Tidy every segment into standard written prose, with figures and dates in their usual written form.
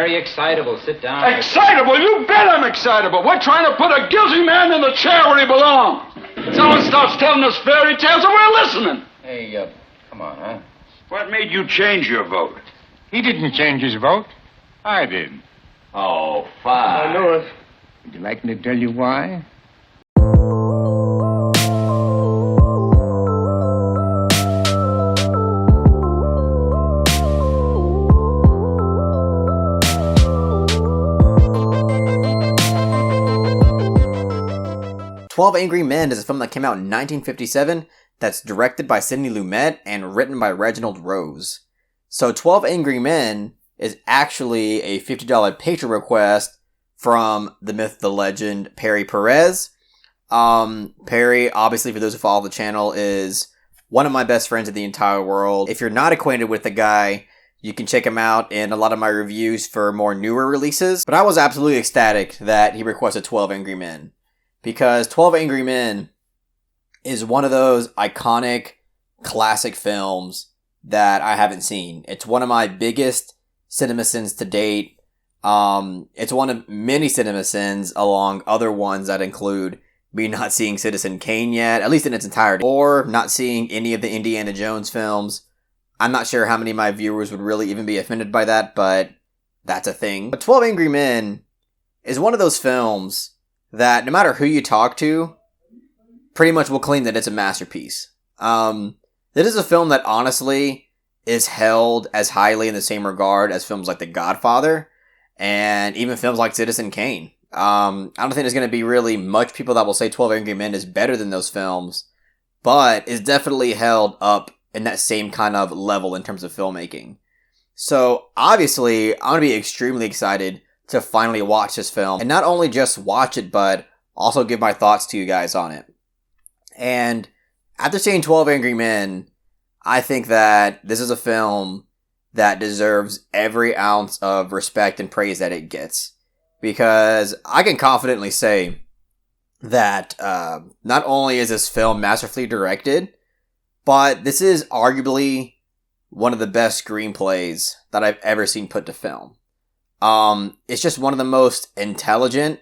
very excitable. Sit down. Excitable? You bet I'm excitable. We're trying to put a guilty man in the chair where he belongs. Someone starts telling us fairy tales and we're listening. Hey, come on, huh? What made you change your vote? He didn't change his vote. I did. Oh, fine. I know it. Would you like me to tell you why? 12 Angry Men is a film that came out in 1957 that's directed by Sidney Lumet and written by Reginald Rose. So 12 Angry Men is actually a $50 Patreon request from the myth, the legend, Perry Perez. Perry, obviously, for those who follow the channel, is one of my best friends in the entire world. If you're not acquainted with the guy, you can check him out in a lot of my reviews for more newer releases. But I was absolutely ecstatic that he requested 12 Angry Men, because 12 Angry Men is one of those iconic, classic films that I haven't seen. It's one of my biggest cinema sins to date. It's one of many cinema sins along other ones that include me not seeing Citizen Kane yet, at least in its entirety, or not seeing any of the Indiana Jones films. I'm not sure how many of my viewers would really even be offended by that, but that's a thing. But 12 Angry Men is one of those films that no matter who you talk to, pretty much will claim that it's a masterpiece. This is a film that honestly is held as highly in the same regard as films like The Godfather and even films like Citizen Kane. I don't think there's going to be really much people that will say 12 Angry Men is better than those films, but is definitely held up in that same kind of level in terms of filmmaking. So obviously, I'm going to be extremely excited to finally watch this film, and not only just watch it, but also give my thoughts to you guys on it. And after seeing 12 Angry Men, I think that this is a film that deserves every ounce of respect and praise that it gets. Because I can confidently say that not only is this film masterfully directed, but this is arguably one of the best screenplays that I've ever seen put to film. It's just one of the most intelligent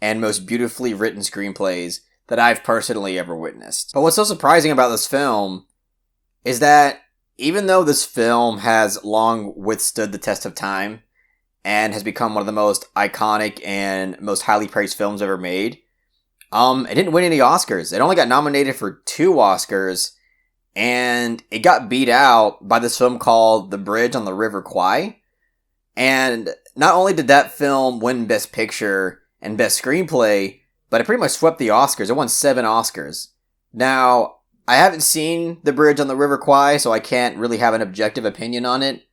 and most beautifully written screenplays that I've personally ever witnessed. But what's so surprising about this film is that even though this film has long withstood the test of time and has become one of the most iconic and most highly praised films ever made, it didn't win any Oscars. It only got nominated for 2 Oscars, and it got beat out by this film called The Bridge on the River Kwai. And not only did that film win Best Picture and Best Screenplay, but it pretty much swept the Oscars. It won 7 Oscars. Now, I haven't seen The Bridge on the River Kwai, so I can't really have an objective opinion on it.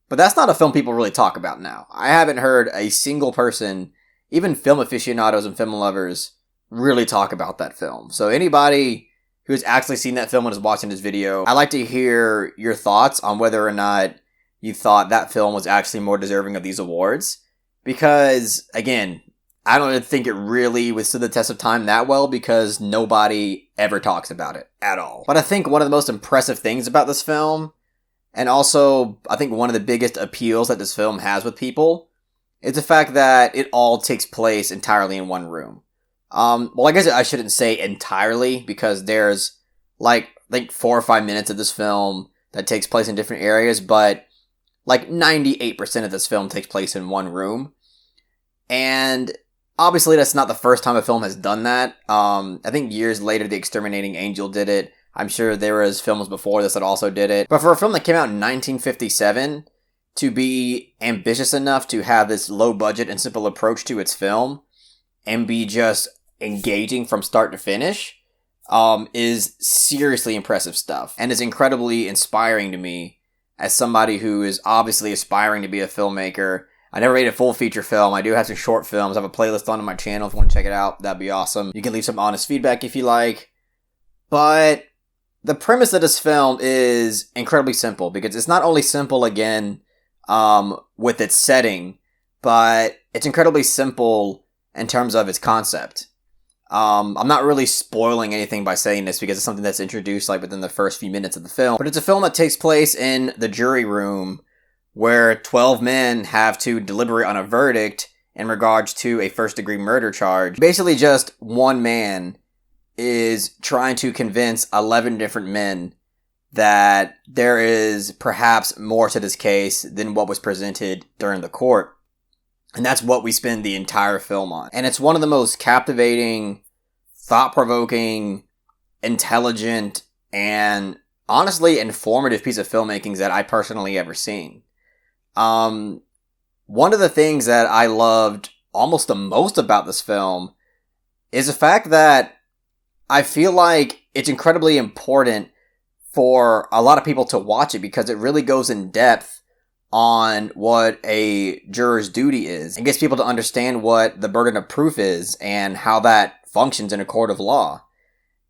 But that's not a film people really talk about now. I haven't heard a single person, even film aficionados and film lovers, really talk about that film. So anybody who's actually seen that film and is watching this video, I'd like to hear your thoughts on whether or not you thought that film was actually more deserving of these awards. Because, again, I don't think it really withstood the test of time that well because nobody ever talks about it at all. But I think one of the most impressive things about this film, and also I think one of the biggest appeals that this film has with people, is the fact that it all takes place entirely in one room. Well, I guess I shouldn't say entirely, because there's like, I think 4 or 5 minutes of this film that takes place in different areas, but like 98% of this film takes place in one room. And obviously that's not the first time a film has done that. I think years later, The Exterminating Angel did it. I'm sure there was films before this that also did it. But for a film that came out in 1957, to be ambitious enough to have this low budget and simple approach to its film, and be just engaging from start to finish, is seriously impressive stuff. And is incredibly inspiring to me as somebody who is obviously aspiring to be a filmmaker. I never made a full feature film. I do have some short films. I have a playlist on my channel if you want to check it out. That'd be awesome. You can leave some honest feedback if you like. But the premise of this film is incredibly simple, because it's not only simple, again, with its setting, but it's incredibly simple in terms of its concept. I'm not really spoiling anything by saying this because it's something that's introduced like within the first few minutes of the film, but it's a film that takes place in the jury room where 12 men have to deliberate on a verdict in regards to a first-degree murder charge. Basically, just one man is trying to convince 11 different men that there is perhaps more to this case than what was presented during the court. And that's what we spend the entire film on. And it's one of the most captivating, thought-provoking, intelligent, and honestly informative piece of filmmaking that I personally ever seen. One of the things that I loved almost the most about this film is the fact that I feel like it's incredibly important for a lot of people to watch it because it really goes in depth on what a juror's duty is and gets people to understand what the burden of proof is and how that functions in a court of law.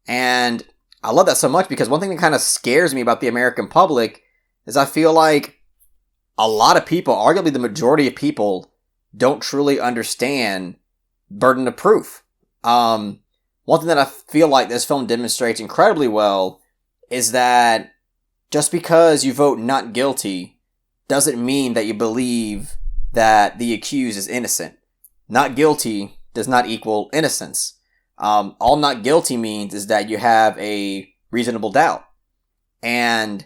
And I love that so much because one thing that kind of scares me about the American public is I feel like a lot of people, arguably the majority of people, don't truly understand burden of proof. One thing that I feel like this film demonstrates incredibly well is that just because you vote not guilty doesn't mean that you believe that the accused is innocent. Not guilty does not equal innocence. All not guilty means is that you have a reasonable doubt. And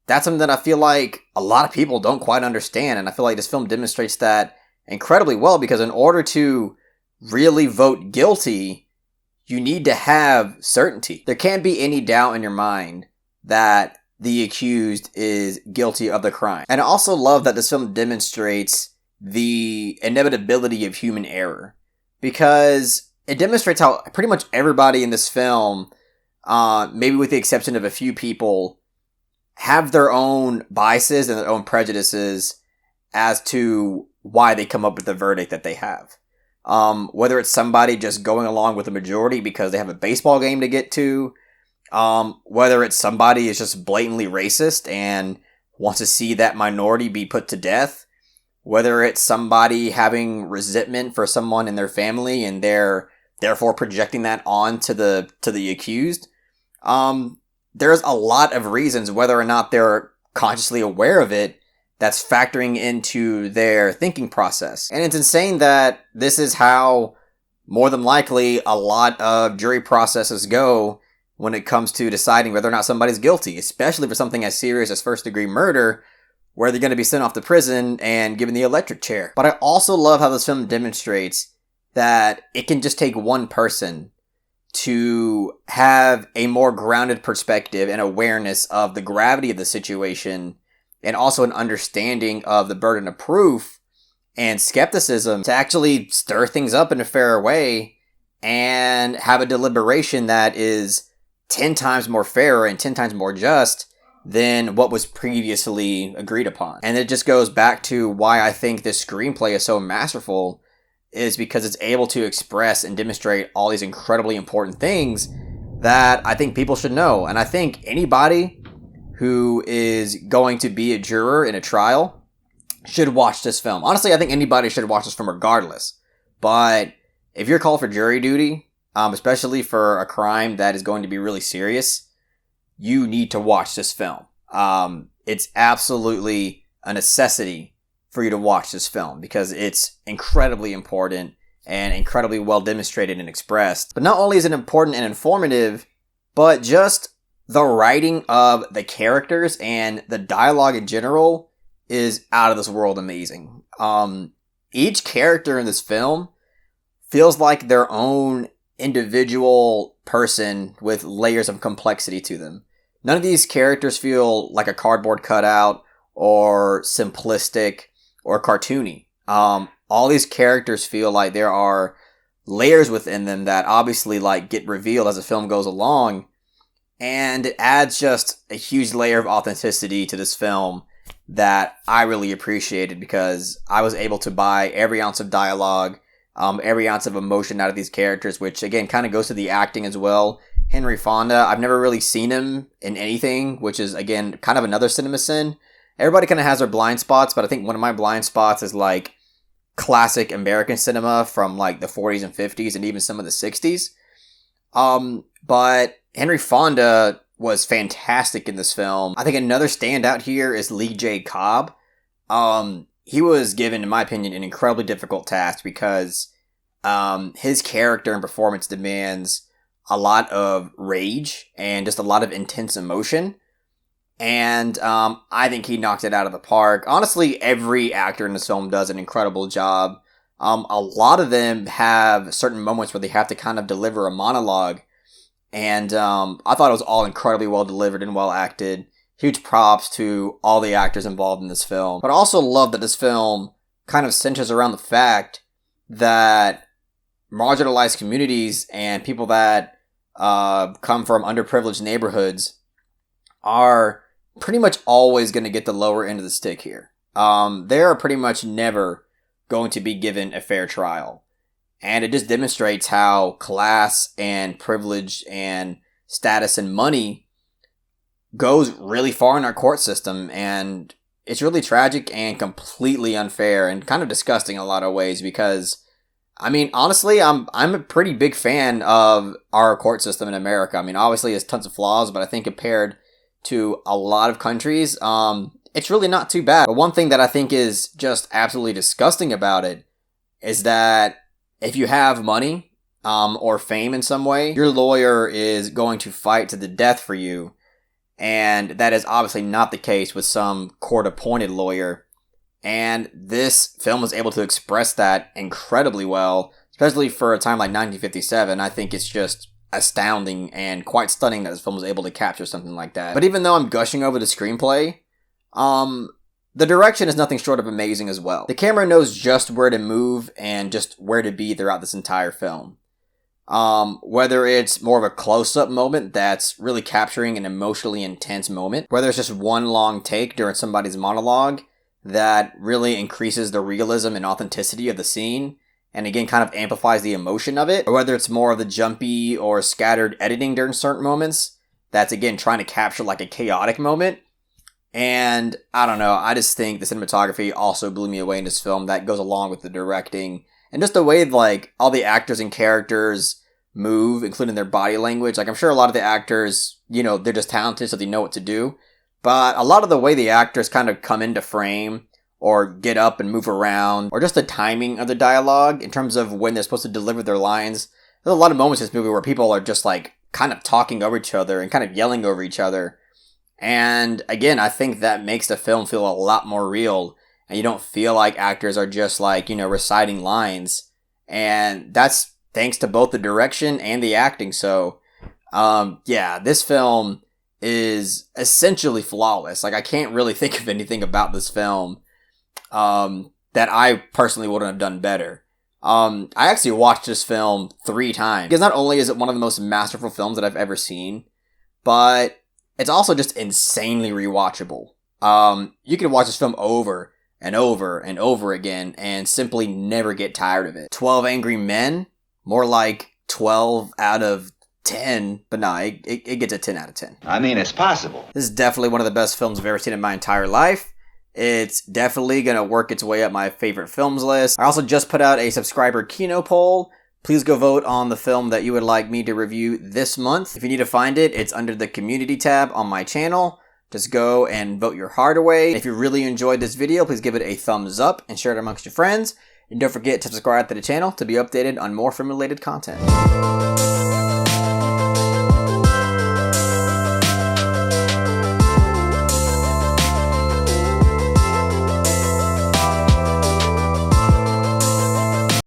that's something that I feel like a lot of people don't quite understand. And I feel like this film demonstrates that incredibly well because in order to really vote guilty, you need to have certainty. There can't be any doubt in your mind that the accused is guilty of the crime. And I also love that this film demonstrates the inevitability of human error because it demonstrates how pretty much everybody in this film, maybe with the exception of a few people, have their own biases and their own prejudices as to why they come up with the verdict that they have. Whether it's somebody just going along with the majority because they have a baseball game to get to, whether it's somebody is just blatantly racist and wants to see that minority be put to death, whether it's somebody having resentment for someone in their family and they're therefore projecting that on to the accused. There's a lot of reasons, whether or not they're consciously aware of it, that's factoring into their thinking process. And it's insane that this is how, more than likely, a lot of jury processes go when it comes to deciding whether or not somebody's guilty, especially for something as serious as first-degree murder, where they're going to be sent off to prison and given the electric chair. But I also love how this film demonstrates that it can just take one person to have a more grounded perspective and awareness of the gravity of the situation and also an understanding of the burden of proof and skepticism to actually stir things up in a fair way and have a deliberation that is 10 times more fair and 10 times more just than what was previously agreed upon. And it just goes back to why I think this screenplay is so masterful, is because it's able to express and demonstrate all these incredibly important things that I think people should know. And I think anybody who is going to be a juror in a trial should watch this film. Honestly, I think anybody should watch this film regardless. But if you're called for jury duty, especially for a crime that is going to be really serious, you need to watch this film. It's absolutely a necessity for you to watch this film because it's incredibly important and incredibly well demonstrated and expressed. But not only is it important and informative, but just the writing of the characters and the dialogue in general is out of this world amazing. Each character in this film feels like their own individual person with layers of complexity to them. None of these characters feel like a cardboard cutout or simplistic or cartoony. All these characters feel like there are layers within them that obviously like get revealed as the film goes along. And it adds just a huge layer of authenticity to this film that I really appreciated because I was able to buy every ounce of dialogue, every ounce of emotion out of these characters, which again kind of goes to the acting as well. Henry Fonda, I've never really seen him in anything, which is again kind of another cinema sin. Everybody kind of has their blind spots, but I think one of my blind spots is like classic American cinema from like the 40s and 50s and even some of the 60s. But Henry Fonda was fantastic in this film. I think another standout here is Lee J. Cobb. he was given, in my opinion, an incredibly difficult task because his character and performance demands a lot of rage and just a lot of intense emotion. And I think he knocked it out of the park. Honestly, every actor in this film does an incredible job. A lot of them have certain moments where they have to kind of deliver a monologue. And I thought it was all incredibly well delivered and well acted. Huge props to all the actors involved in this film. But I also love that this film kind of centers around the fact that marginalized communities and people that come from underprivileged neighborhoods are pretty much always going to get the lower end of the stick here. They are pretty much never going to be given a fair trial. And it just demonstrates how class and privilege and status and money goes really far in our court system. And it's really tragic and completely unfair and kind of disgusting in a lot of ways because, I mean, honestly, I'm a pretty big fan of our court system in America. I mean, obviously, there's tons of flaws, but I think compared to a lot of countries, it's really not too bad. But one thing that I think is just absolutely disgusting about it is that if you have money, or fame in some way, your lawyer is going to fight to the death for you. And that is obviously not the case with some court-appointed lawyer. And this film was able to express that incredibly well, especially for a time like 1957. I think it's just astounding and quite stunning that this film was able to capture something like that. But even though I'm gushing over the screenplay, the direction is nothing short of amazing as well. The camera knows just where to move and just where to be throughout this entire film. Whether it's more of a close-up moment that's really capturing an emotionally intense moment, whether it's just one long take during somebody's monologue that really increases the realism and authenticity of the scene, and again kind of amplifies the emotion of it, or whether it's more of the jumpy or scattered editing during certain moments, that's again trying to capture like a chaotic moment. And I don't know, I just think the cinematography also blew me away in this film. That goes along with the directing and just the way like all the actors and characters move, including their body language. Like I'm sure a lot of the actors, you know, they're just talented so they know what to do. But a lot of the way the actors kind of come into frame or get up and move around, or just the timing of the dialogue in terms of when they're supposed to deliver their lines. There's a lot of moments in this movie where people are just like kind of talking over each other and kind of yelling over each other. And again, I think that makes the film feel a lot more real, and you don't feel like actors are just like, you know, reciting lines. And that's thanks to both the direction and the acting. So, yeah, this film is essentially flawless. Like I can't really think of anything about this film that I personally wouldn't have done better. I actually watched this film 3 times because not only is it one of the most masterful films that I've ever seen, but it's also just insanely rewatchable. You can watch this film over and over and over again and simply never get tired of it. 12 Angry Men, more like 12 out of 10, but no, it gets a 10 out of 10. I mean, it's possible. This is definitely one of the best films I've ever seen in my entire life. It's definitely going to work its way up my favorite films list. I also just put out a subscriber Kino poll. Please go vote on the film that you would like me to review this month. If you need to find it, it's under the community tab on my channel. Just go and vote your heart away. If you really enjoyed this video, please give it a thumbs up and share it amongst your friends. And don't forget to subscribe to the channel to be updated on more film-related content.